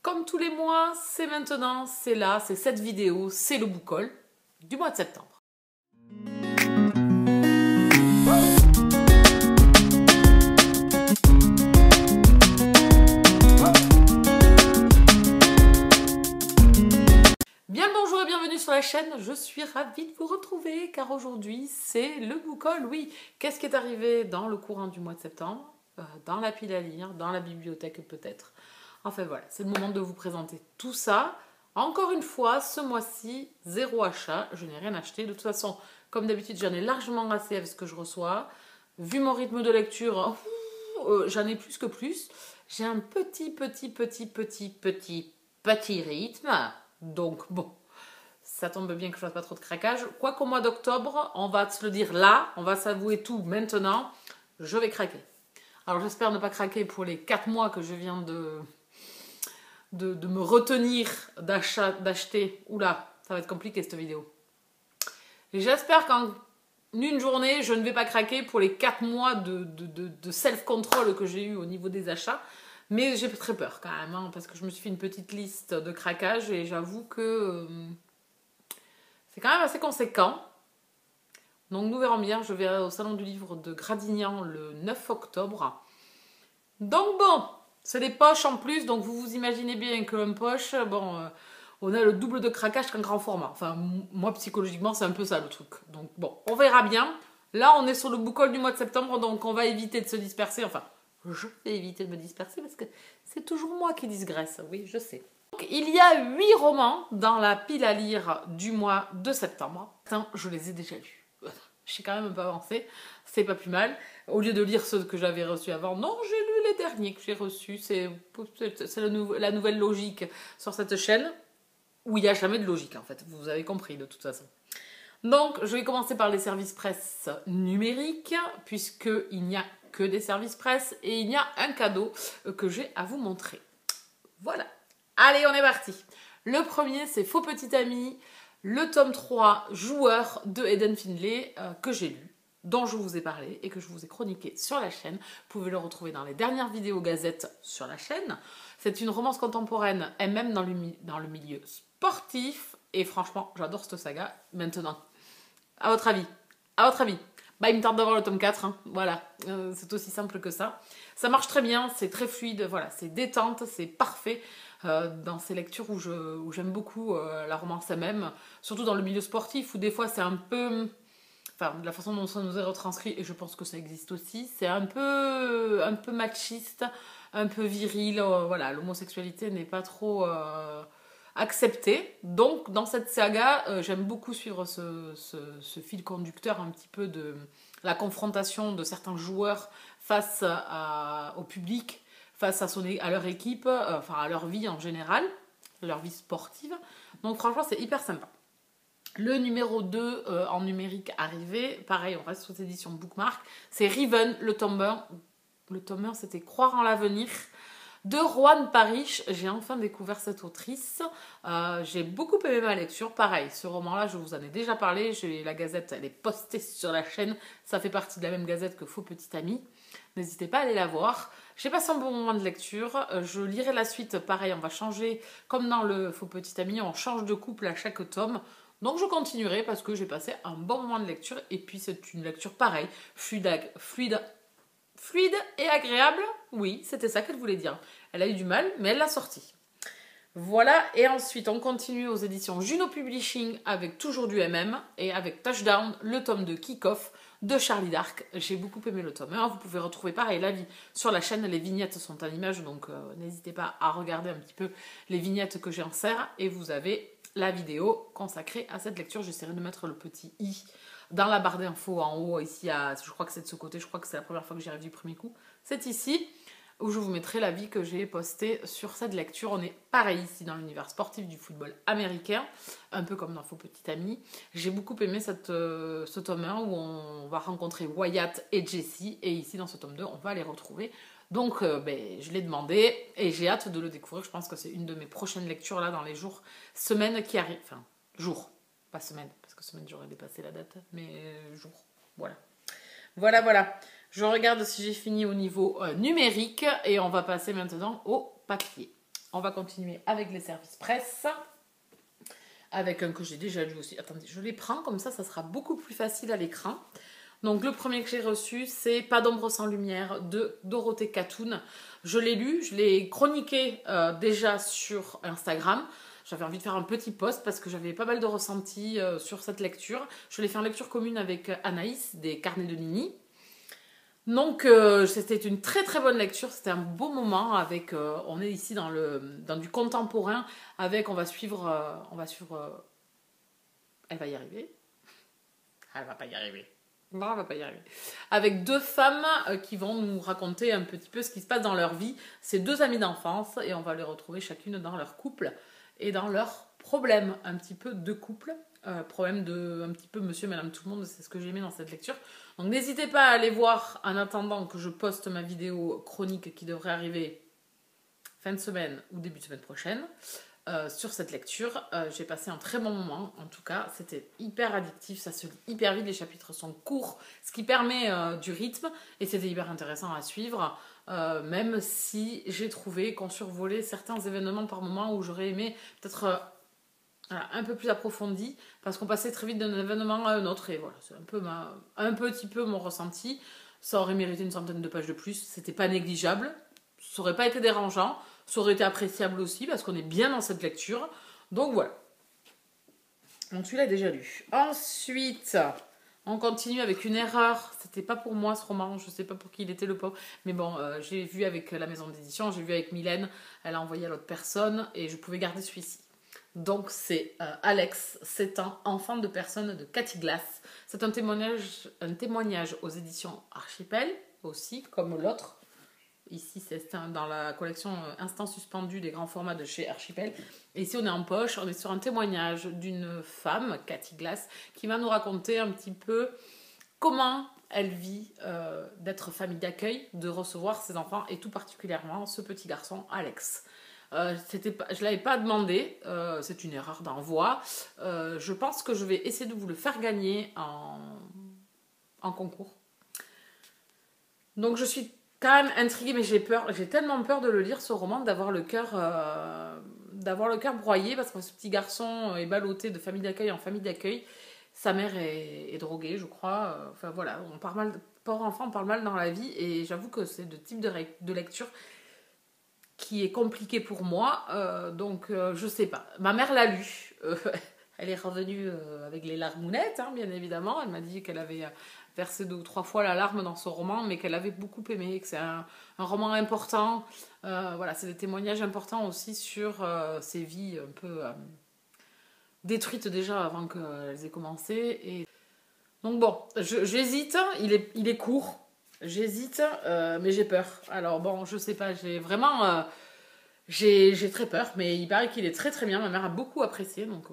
Comme tous les mois, c'est maintenant, c'est là, c'est cette vidéo, c'est le book haul du mois de septembre. Bien le bonjour et bienvenue sur la chaîne, je suis ravie de vous retrouver car aujourd'hui c'est le book haul. Oui, qu'est-ce qui est arrivé dans le courant du mois de septembre, dans la pile à lire, dans la bibliothèque peut-être. Enfin voilà, c'est le moment de vous présenter tout ça. Encore une fois, ce mois-ci, zéro achat, je n'ai rien acheté. De toute façon, comme d'habitude, j'en ai largement assez avec ce que je reçois. Vu mon rythme de lecture, j'en ai plus que plus. J'ai un petit rythme. Donc bon, ça tombe bien que je fasse pas trop de craquage. Quoi qu'au mois d'octobre, on va se le dire là, on va s'avouer tout maintenant, je vais craquer. Alors j'espère ne pas craquer pour les 4 mois que je viens de me retenir d'acheter. Oula, ça va être compliqué cette vidéo. J'espère qu'en une journée, je ne vais pas craquer pour les 4 mois de self-control que j'ai eu au niveau des achats. Mais j'ai très peur quand même, hein, parce que je me suis fait une petite liste de craquages et j'avoue que c'est quand même assez conséquent. Donc nous verrons bien, je vais au Salon du Livre de Gradignan le 9 octobre. Donc bon, c'est des poches en plus, donc vous vous imaginez bien que l'homme poche, bon, on a le double de craquage qu'un grand format. Enfin, moi psychologiquement, c'est un peu ça le truc. Donc bon, on verra bien. Là, on est sur le book haul du mois de septembre, donc on va éviter de se disperser. Enfin, je vais éviter de me disperser parce que c'est toujours moi qui digresse, oui, je sais. Donc, il y a 8 romans dans la pile à lire du mois de septembre. Attends, je les ai déjà lus. Je suis quand même un peu avancée, c'est pas plus mal. Au lieu de lire ceux que j'avais reçus avant, non, j'ai lu les derniers que j'ai reçus. C'est la nouvelle logique sur cette chaîne, où il n'y a jamais de logique en fait, vous avez compris de toute façon. Donc, je vais commencer par les services presse numériques, puisqu'il n'y a que des services presse, et il y a un cadeau que j'ai à vous montrer. Voilà. Allez, on est parti. Le premier, c'est Faux Petit Ami, le tome 3, Joueur de Eden Finlay, que j'ai lu, dont je vous ai parlé et que je vous ai chroniqué sur la chaîne. Vous pouvez le retrouver dans les dernières vidéos gazettes sur la chaîne. C'est une romance contemporaine, et même dans le milieu sportif. Et franchement, j'adore cette saga. Maintenant, à votre avis, bah, il me tarde d'avoir le tome 4, hein. Voilà, c'est aussi simple que ça. Ça marche très bien, c'est très fluide, voilà, c'est détente, c'est parfait dans ces lectures où j'aime beaucoup la romance elle-même, surtout dans le milieu sportif où des fois c'est un peu, enfin de la façon dont ça nous est retranscrit, et je pense que ça existe aussi, c'est un peu machiste, un peu viril, voilà, l'homosexualité n'est pas trop acceptée. Donc dans cette saga, j'aime beaucoup suivre ce fil conducteur un petit peu de la confrontation de certains joueurs face au public, face à leur équipe, enfin à leur vie en général, leur vie sportive. Donc franchement, c'est hyper sympa. Le numéro 2 en numérique arrivé, pareil, on reste aux éditions Bookmark, c'est Riven, le tome 1. Le tome 1, c'était Croire en l'avenir, de Roanne Parish. J'ai enfin découvert cette autrice. J'ai beaucoup aimé ma lecture. Pareil, ce roman-là, je vous en ai déjà parlé. La gazette, elle est postée sur la chaîne. Ça fait partie de la même gazette que Faux Petit Ami. N'hésitez pas à aller la voir. J'ai passé un bon moment de lecture. Je lirai la suite. Pareil, on va changer. Comme dans le Faux Petit Ami, on change de couple à chaque tome. Donc je continuerai parce que j'ai passé un bon moment de lecture. Et puis c'est une lecture pareille, fluide et agréable. Oui, c'était ça qu'elle voulait dire. Elle a eu du mal, mais elle l'a sorti. Voilà, et ensuite on continue aux éditions Juno Publishing avec toujours du MM et avec Touchdown, le tome de Kick-Off de Charlie Dark. J'ai beaucoup aimé le tome 1. Vous pouvez retrouver pareil l'avis sur la chaîne. Les vignettes sont en images, donc n'hésitez pas à regarder un petit peu les vignettes que j'ai en serre. Et vous avez la vidéo consacrée à cette lecture. J'essaierai de mettre le petit i dans la barre d'infos en haut, ici, je crois que c'est de ce côté, je crois que c'est la première fois que j'y arrive du premier coup. C'est ici où je vous mettrai l'avis que j'ai posté sur cette lecture. On est pareil ici dans l'univers sportif du football américain, un peu comme dans Faux Petit Ami. J'ai beaucoup aimé ce tome 1 où on va rencontrer Wyatt et Jessie, et ici dans ce tome 2, on va les retrouver. Donc je l'ai demandé et j'ai hâte de le découvrir. Je pense que c'est une de mes prochaines lectures là dans les semaines qui arrivent. Enfin, jours, pas semaines, parce que semaine j'aurais dépassé la date, mais jours. Voilà. Voilà. Je regarde si j'ai fini au niveau numérique et on va passer maintenant au papier. On va continuer avec les services presse. Avec un que j'ai déjà lu aussi. Attendez, je les prends comme ça sera beaucoup plus facile à l'écran. Donc le premier que j'ai reçu, c'est Pas d'ombre sans lumière de Dorothée Catoun. Je l'ai lu, je l'ai chroniqué déjà sur Instagram. J'avais envie de faire un petit post parce que j'avais pas mal de ressentis sur cette lecture. Je l'ai fait en lecture commune avec Anaïs des Carnets de Nini. Donc c'était une très très bonne lecture, c'était un beau moment avec, on est ici dans du contemporain avec, on va suivre, elle va y arriver, elle va pas y arriver. Non, elle va pas y arriver. Avec deux femmes qui vont nous raconter un petit peu ce qui se passe dans leur vie. C'est deux amies d'enfance et on va les retrouver chacune dans leur couple et dans leurs problèmes un petit peu de couple. Problème de un petit peu monsieur, madame, tout le monde, c'est ce que j'ai aimé dans cette lecture. Donc n'hésitez pas à aller voir en attendant que je poste ma vidéo chronique qui devrait arriver fin de semaine ou début de semaine prochaine. Sur cette lecture, j'ai passé un très bon moment. En tout cas, c'était hyper addictif, ça se lit hyper vite, les chapitres sont courts, ce qui permet du rythme, et c'était hyper intéressant à suivre, même si j'ai trouvé qu'on survolait certains événements par moment où j'aurais aimé peut-être un peu plus approfondi, parce qu'on passait très vite d'un événement à un autre, et voilà, c'est un petit peu mon ressenti. Ça aurait mérité une centaine de pages de plus, c'était pas négligeable, ça aurait pas été dérangeant. Ça aurait été appréciable aussi parce qu'on est bien dans cette lecture. Donc voilà. Donc celui-là est déjà lu. Ensuite, on continue avec une erreur. C'était pas pour moi ce roman. Je sais pas pour qui il était le pauvre. Mais bon, j'ai vu avec la maison d'édition. J'ai vu avec Mylène. Elle a envoyé à l'autre personne. Et je pouvais garder celui-ci. Donc c'est Alex, 7 ans, enfant de personne de Cathy Glass. C'est un témoignage aux éditions Archipel aussi, comme l'autre. Ici, c'est dans la collection Instant suspendu des grands formats de chez Archipel. Et ici, on est en poche. On est sur un témoignage d'une femme, Cathy Glass, qui va nous raconter un petit peu comment elle vit d'être famille d'accueil, de recevoir ses enfants, et tout particulièrement ce petit garçon, Alex. Je ne l'avais pas demandé, c'est une erreur d'envoi. Je pense que je vais essayer de vous le faire gagner en concours. Donc, je suis quand même intriguée, mais j'ai tellement peur de le lire, ce roman, d'avoir le cœur broyé, parce que ce petit garçon est ballotté de famille d'accueil en famille d'accueil. Sa mère est droguée, je crois. Enfin voilà, on parle mal, pauvre enfant, on parle mal dans la vie, et j'avoue que c'est le type de lecture qui est compliqué pour moi, donc je sais pas. Ma mère l'a lu, elle est revenue avec les larmounettes, hein, bien évidemment. Elle m'a dit qu'elle avait versé 2 ou 3 fois la larme dans son roman, mais qu'elle avait beaucoup aimé, que c'est un roman important. Voilà, c'est des témoignages importants aussi sur ces vies un peu détruites déjà avant qu'elles aient commencé. Et donc bon, j'hésite, il est court, j'hésite, mais j'ai peur. Alors bon, je sais pas, j'ai vraiment... j'ai très peur, mais il paraît qu'il est très très bien. Ma mère a beaucoup apprécié, donc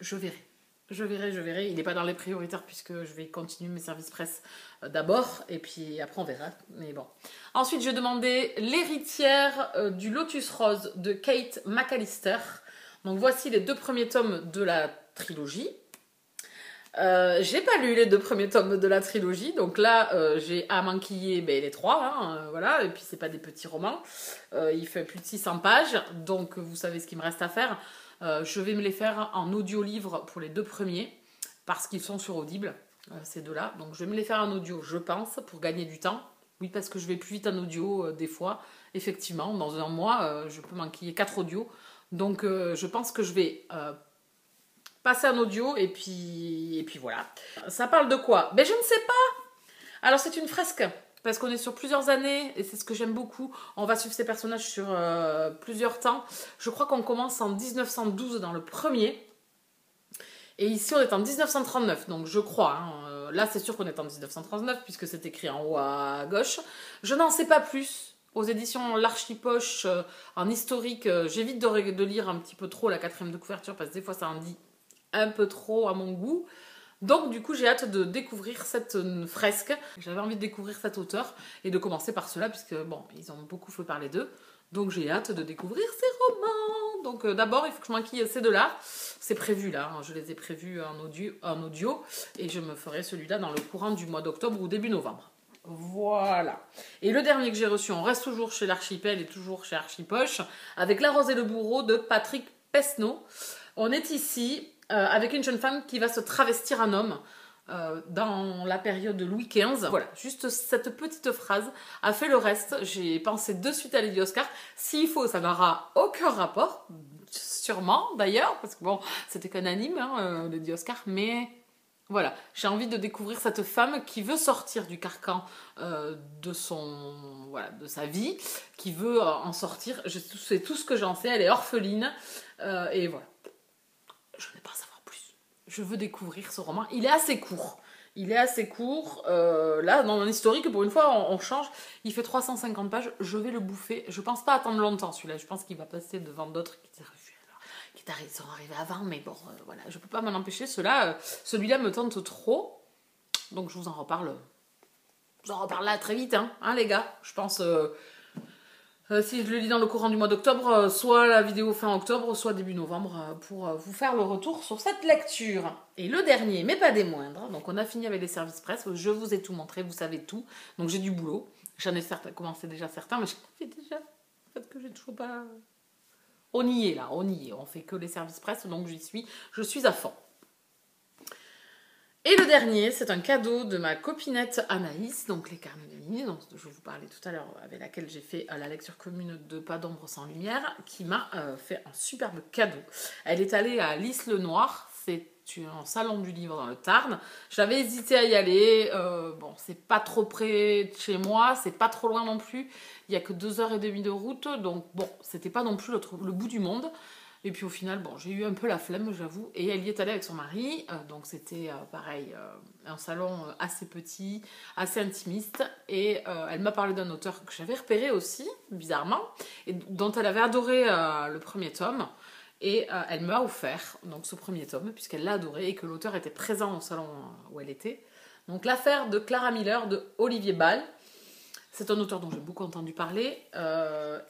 je verrai. Je verrai. Il n'est pas dans les prioritaires puisque je vais continuer mes services presse d'abord, et puis après on verra. Mais bon. Ensuite, j'ai demandé L'héritière du Lotus Rose de Kate McAllister. Donc voici les 2 premiers tomes de la trilogie. J'ai pas lu les 2 premiers tomes de la trilogie, donc là j'ai à m'enquiller les 3, hein, voilà, et puis c'est pas des petits romans, il fait plus de 600 pages, donc vous savez ce qu'il me reste à faire. Je vais me les faire en audio-livre pour les 2 premiers, parce qu'ils sont sur Audible, ces 2-là, donc je vais me les faire en audio, je pense, pour gagner du temps. Oui, parce que je vais plus vite en audio des fois, effectivement, dans un mois, je peux m'enquiller 4 audios, donc je pense que je vais... passer en audio, et puis voilà. Ça parle de quoi? Je ne sais pas. Alors c'est une fresque, parce qu'on est sur plusieurs années, et c'est ce que j'aime beaucoup. On va suivre ces personnages sur plusieurs temps. Je crois qu'on commence en 1912 dans le premier, et ici on est en 1939, donc je crois. Hein, là c'est sûr qu'on est en 1939, puisque c'est écrit en haut à gauche. Je n'en sais pas plus. Aux éditions L'Archipoche, en historique, j'évite de lire un petit peu trop la 4e de couverture, parce que des fois ça en dit un peu trop à mon goût. Donc du coup j'ai hâte de découvrir cette fresque. J'avais envie de découvrir cet auteur et de commencer par cela, puisque bon, ils ont beaucoup fait parler d'eux. Donc j'ai hâte de découvrir ces romans. Donc d'abord il faut que je m'enquille ces 2-là. C'est prévu là, hein, je les ai prévus en audio, et je me ferai celui-là dans le courant du mois d'octobre ou début novembre. Voilà. Et le dernier que j'ai reçu, on reste toujours chez l'Archipel et toujours chez Archipoche, avec La Rose et le Bourreau de Patrick Pesneau. On est ici avec une jeune femme qui va se travestir en homme dans la période de Louis XV. Voilà, juste cette petite phrase a fait le reste. J'ai pensé de suite à Lady Oscar. S'il faut, ça n'aura aucun rapport, sûrement d'ailleurs, parce que bon, c'était qu'un anime, hein, Lady Oscar, mais... Voilà, j'ai envie de découvrir cette femme qui veut sortir du carcan de sa vie, qui veut en sortir. C'est tout ce que j'en sais. Elle est orpheline et voilà. Je ne vais pas savoir plus. Je veux découvrir ce roman. Il est assez court. Là, dans mon historique, pour une fois, on change. Il fait 350 pages. Je vais le bouffer. Je pense pas attendre longtemps celui-là. Je pense qu'il va passer devant d'autres qui sont arrivés avant, mais bon, voilà, je peux pas m'en empêcher. Celui-là me tente trop, donc je vous en reparle. Je vous en reparle là très vite, hein, les gars. Je pense, si je le lis dans le courant du mois d'octobre, soit la vidéo fin octobre, soit début novembre, pour vous faire le retour sur cette lecture. Et le dernier, mais pas des moindres, donc on a fini avec les services presse. Je vous ai tout montré, vous savez tout, donc j'ai du boulot. J'en ai commencé déjà certains, mais j'en fais déjà. En fait, que j'ai toujours pas. On y est là, on fait que les services presse, donc je suis à fond. Et le dernier, c'est un cadeau de ma copinette Anaïs, donc les carnets de Nini, dont je vous parlais tout à l'heure, avec laquelle j'ai fait la lecture commune de Pas d'ombre sans lumière, qui m'a fait un superbe cadeau. Elle est allée à Lys-le-Noir, c'est un salon du livre dans le Tarn. J'avais hésité à y aller, bon, c'est pas trop près de chez moi, c'est pas trop loin non plus, il y a que 2h30 de route, donc bon, c'était pas non plus le bout du monde. Et puis au final, bon, j'ai eu un peu la flemme, j'avoue, et elle y est allée avec son mari, donc c'était pareil, un salon assez petit, assez intimiste, et elle m'a parlé d'un auteur que j'avais repéré aussi, bizarrement, et dont elle avait adoré le premier tome. Et elle m'a offert donc ce premier tome, puisqu'elle l'a adoré et que l'auteur était présent au salon où elle était. Donc l'affaire de Clara Miller de Olivier Ball. C'est un auteur dont j'ai beaucoup entendu parler.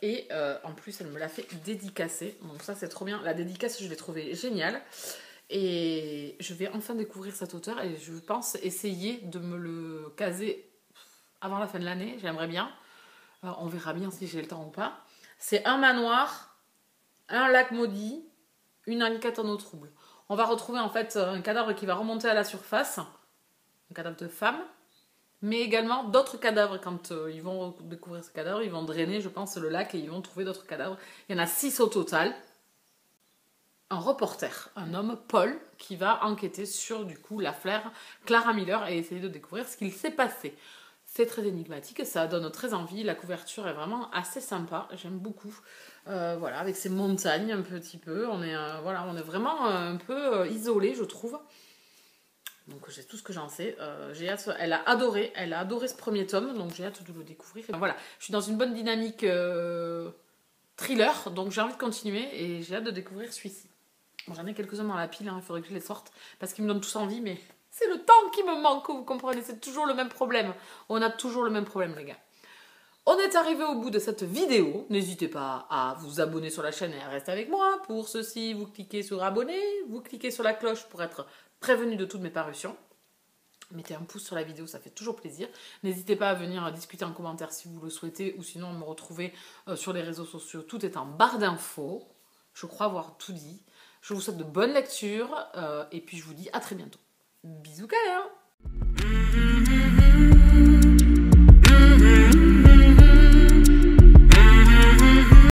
Et en plus, elle me l'a fait dédicacer. Donc ça, c'est trop bien. La dédicace, je l'ai trouvée géniale. Et je vais enfin découvrir cet auteur. Et je pense essayer de me le caser avant la fin de l'année. J'aimerais bien. On verra bien si j'ai le temps ou pas. C'est un manoir... Un lac maudit, une enquête en eau trouble. On va retrouver en fait un cadavre qui va remonter à la surface, un cadavre de femme, mais également d'autres cadavres. Quand ils vont découvrir ce cadavre, ils vont drainer, je pense, le lac et ils vont trouver d'autres cadavres. Il y en a 6 au total. Un reporter, un homme, Paul, qui va enquêter sur du coup l'affaire Clara Miller et essayer de découvrir ce qu'il s'est passé. C'est très énigmatique, ça donne très envie, la couverture est vraiment assez sympa, j'aime beaucoup. Voilà, avec ces montagnes un petit peu, on est vraiment un peu isolé, je trouve. Donc j'ai tout ce que j'en sais. J'ai hâte, elle a adoré ce premier tome, donc j'ai hâte de le découvrir. Voilà, je suis dans une bonne dynamique thriller, donc j'ai envie de continuer et j'ai hâte de découvrir celui-ci. Bon, j'en ai quelques-uns dans la pile, il faudrait que je les sorte, parce qu'ils me donnent tous envie, mais c'est le temps qui me manque, vous comprenez, c'est toujours le même problème. On a toujours le même problème, les gars. On est arrivé au bout de cette vidéo. N'hésitez pas à vous abonner sur la chaîne et à rester avec moi. Pour ceci, vous cliquez sur abonner, vous cliquez sur la cloche pour être prévenu de toutes mes parutions. Mettez un pouce sur la vidéo, ça fait toujours plaisir. N'hésitez pas à venir discuter en commentaire si vous le souhaitez ou sinon me retrouver sur les réseaux sociaux. Tout est en barre d'infos. Je crois avoir tout dit. Je vous souhaite de bonnes lectures et puis je vous dis à très bientôt. Bisous, câlins!